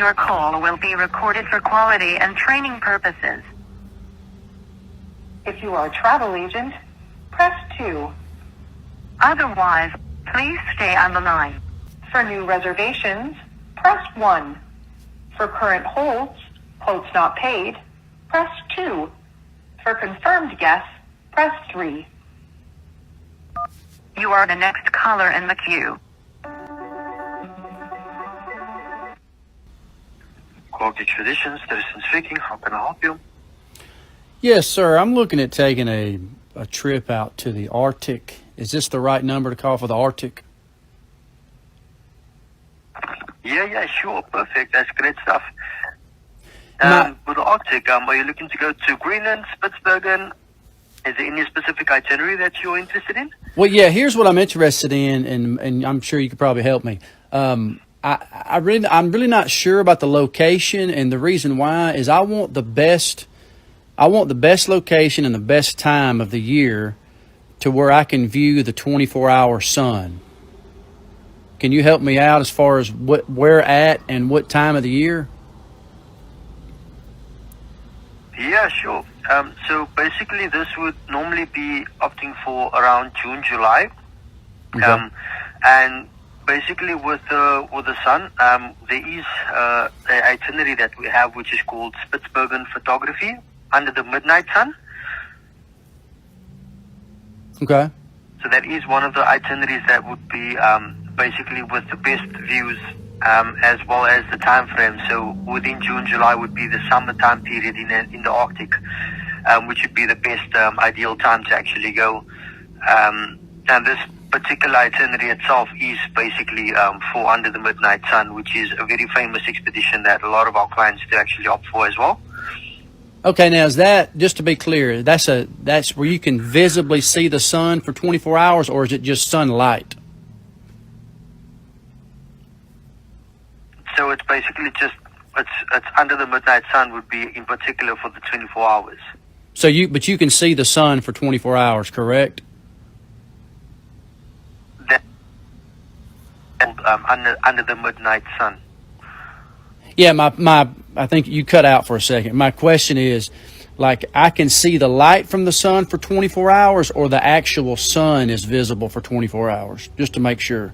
Your call will be recorded for quality and training purposes. If you are a travel agent, press 2. Otherwise, please stay on the line. For new reservations, press 1. For current holds not paid, press 2. For confirmed guests, press 3. You are the next caller in the queue. Quality Traditions, citizen speaking. How can I help you? Yes, sir. I'm looking at taking a trip out to the Arctic. Is this the right number to call for the Arctic? Yeah, sure. Perfect. That's great stuff. My- With the Arctic, are you looking to go to Greenland, Spitsbergen? Is there any specific itinerary that you're interested in? Well, yeah. Here's what I'm interested in, and I'm sure you could probably help me. I'm really not sure about the location, and the reason why is I want the best location and the best time of the year to where I can view the 24-hour sun. Can you help me out as far as where at and what time of the year? Yeah, sure. So basically, this would normally be opting for around June, July. Okay. And basically, with the sun, there is an itinerary that we have, which is called Spitsbergen photography under the midnight sun. Okay. So that is one of the itineraries that would be basically with the best views, as well as the time frame. So within June, July would be the summertime period in the Arctic, which would be the best ideal time to actually go. And this particular itinerary itself is basically for Under the Midnight Sun, which is a very famous expedition that a lot of our clients do actually opt for as well. Okay, now is that, just to be clear, that's where you can visibly see the sun for 24 hours, or is it just sunlight? So it's basically just it's Under the Midnight Sun would be in particular for the 24 hours. But you can see the sun for 24 hours, correct? That under the Midnight Sun. Yeah, I think you cut out for a second. My question is, like, I can see the light from the sun for 24 hours, or the actual sun is visible for 24 hours, just to make sure.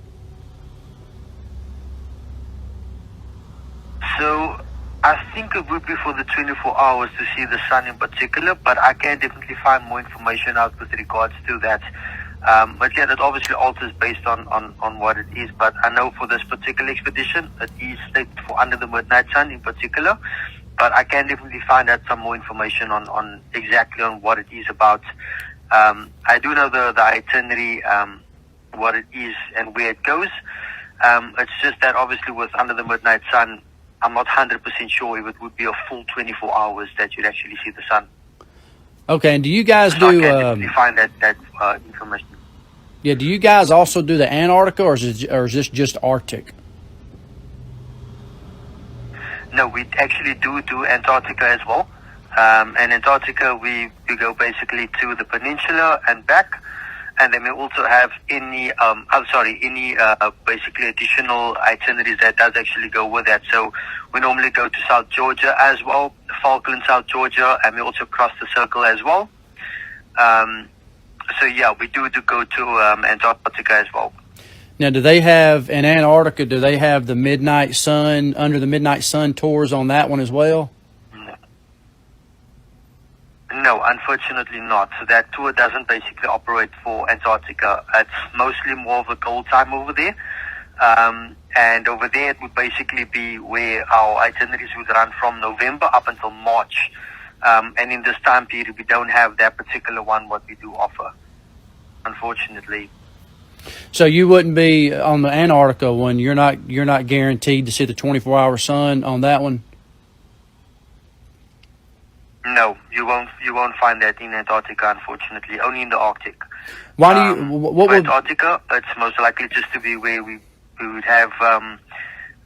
So I think it would be for the 24 hours to see the sun in particular, but I can definitely find more information out with regards to that. But yeah, that obviously alters based on what it is. But I know for this particular expedition, it is stated for Under the Midnight Sun in particular. But I can definitely find out some more information on exactly on what it is about. I do know the itinerary, what it is and where it goes. It's just that obviously with Under the Midnight Sun, I'm not 100% sure if it would be a full 24 hours that you'd actually see the sun. Okay, and do you guys So do? I can definitely find that information. Yeah, do you guys also do the Antarctica, or is this just Arctic? No, we actually do Antarctica as well. And Antarctica, we go basically to the peninsula and back. And then we also have any basically additional itineraries that does actually go with that. So we normally go to South Georgia as well, Falkland, South Georgia, and we also cross the circle as well. So yeah, we do go to Antarctica as well. Now, do they have, in Antarctica, do they have the Midnight Sun, Under the Midnight Sun tours on that one as well? No, unfortunately not. So that tour doesn't basically operate for Antarctica. It's mostly more of a cold time over there. And over there it would basically be where our itineraries would run from November up until March. And in this time period, we don't have that particular one, what we do offer, unfortunately. So you wouldn't be on the Antarctica one. You're not guaranteed to see the 24-hour sun on that one. No, you won't find that in Antarctica, unfortunately. Only in the Arctic. Why do you? What would? Antarctica, it's most likely just to be where we would have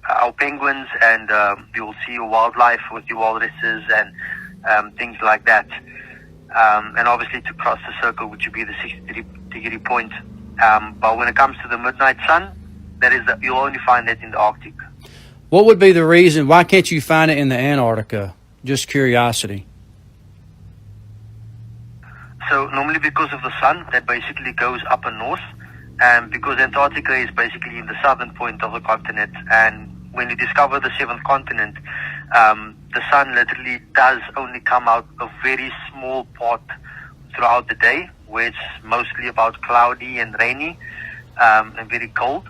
our penguins, and you will see your wildlife with your walruses and things like that. And obviously to cross the circle, which would be the 60-degree point. But when it comes to the midnight sun, you'll only find that in the Arctic. What would be the reason? Why can't you find it in the Antarctica? Just curiosity. So normally because of the sun that basically goes up and north, and because Antarctica is basically in the southern point of the continent, and when you discover the seventh continent, the sun literally does only come out a very small part throughout the day, where it's mostly about cloudy and rainy and very cold.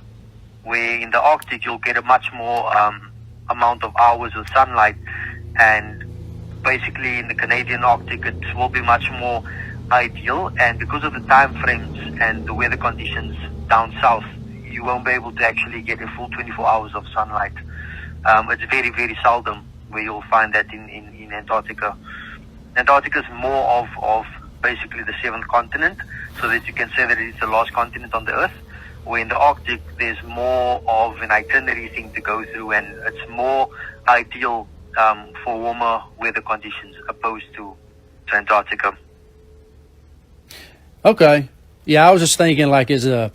Where in the Arctic you'll get a much more amount of hours of sunlight, and basically in the Canadian Arctic it will be much more ideal, and because of the time frames and the weather conditions down south, you won't be able to actually get a full 24 hours of sunlight. It's very, very seldom where you'll find that in Antarctica. Antarctica is more of basically the seventh continent, so that you can say that it's the last continent on the earth, where in the Arctic there's more of an itinerary thing to go through, and it's more ideal for warmer weather conditions opposed to Antarctica. Okay. Yeah, I was just thinking, like, as the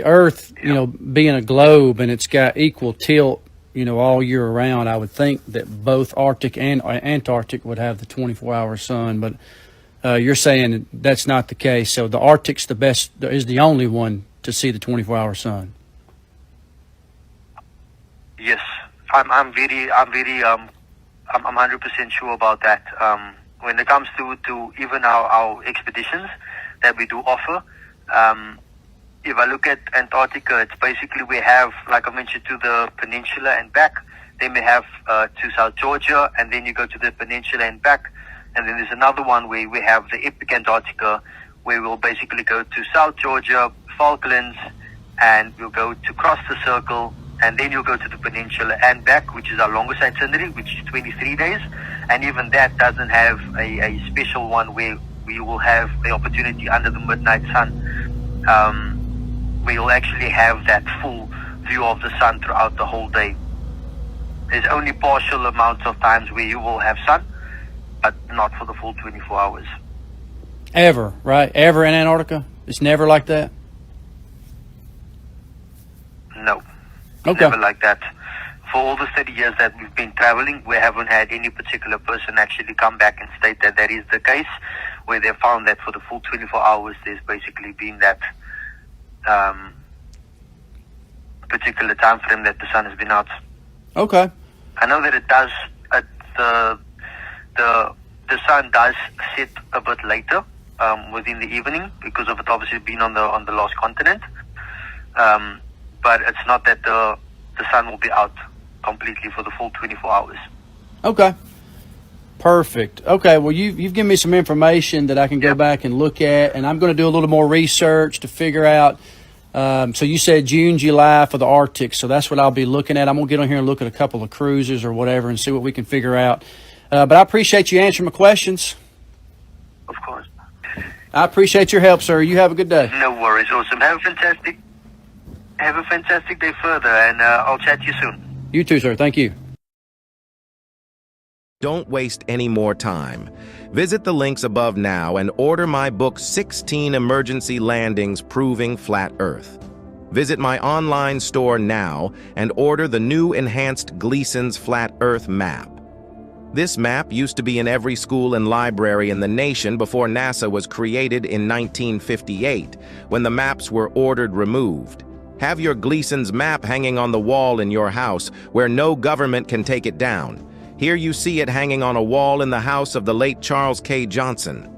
Earth, you know, being a globe and it's got equal tilt, you know, all year around, I would think that both Arctic and Antarctic would have the 24-hour sun. But you're saying that's not the case. So the Arctic's the best, is the only one to see the 24-hour sun. Yes, I'm 100% sure about that. When it comes to even our expeditions that we do offer, if I look at Antarctica, it's basically we have, like I mentioned, to the peninsula and back. Then we have to South Georgia, and then you go to the peninsula and back. And then there's another one where we have the Epic Antarctica, where we'll basically go to South Georgia, Falklands, and we'll go to cross the circle, and then you'll go to the peninsula and back, which is our longest itinerary, which is 23 days. And even that doesn't have a special one where we will have the opportunity under the midnight sun, where you'll actually have that full view of the sun throughout the whole day. There's only partial amounts of times where you will have sun, but not for the full 24 hours. Ever, right? Ever in Antarctica? It's never like that? No. Okay. Never like that. For all the 30 years that we've been traveling, we haven't had any particular person actually come back and state that that is the case, where they found that for the full 24 hours there's basically been that particular time frame that the sun has been out. Okay. I know that it does, the sun does set a bit later within the evening because of it obviously being on the lost continent, but it's not that the sun will be out completely for the full 24 hours. Okay. Perfect. Okay, well, you've given me some information that I can go back and look at, and I'm going to do a little more research to figure out. So you said June, July for the Arctic, so that's what I'll be looking at. I'm going to get on here and look at a couple of cruises or whatever and see what we can figure out. But I appreciate you answering my questions. Of course. I appreciate your help, sir. You have a good day. No worries. Awesome. Have a fantastic day further, and I'll chat to you soon. You too, sir. Thank you. Don't waste any more time. Visit the links above now and order my book 16 Emergency Landings Proving Flat Earth. Visit my online store now and order the new enhanced Gleason's Flat Earth map. This map used to be in every school and library in the nation before NASA was created in 1958, when the maps were ordered removed. Have your Gleason's map hanging on the wall in your house where no government can take it down. Here you see it hanging on a wall in the house of the late Charles K. Johnson.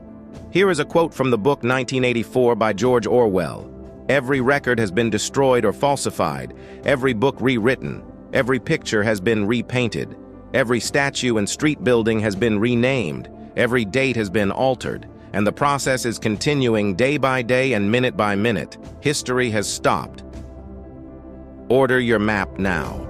Here is a quote from the book 1984 by George Orwell. Every record has been destroyed or falsified, every book rewritten, every picture has been repainted, every statue and street building has been renamed, every date has been altered, and the process is continuing day by day and minute by minute. History has stopped. Order your map now.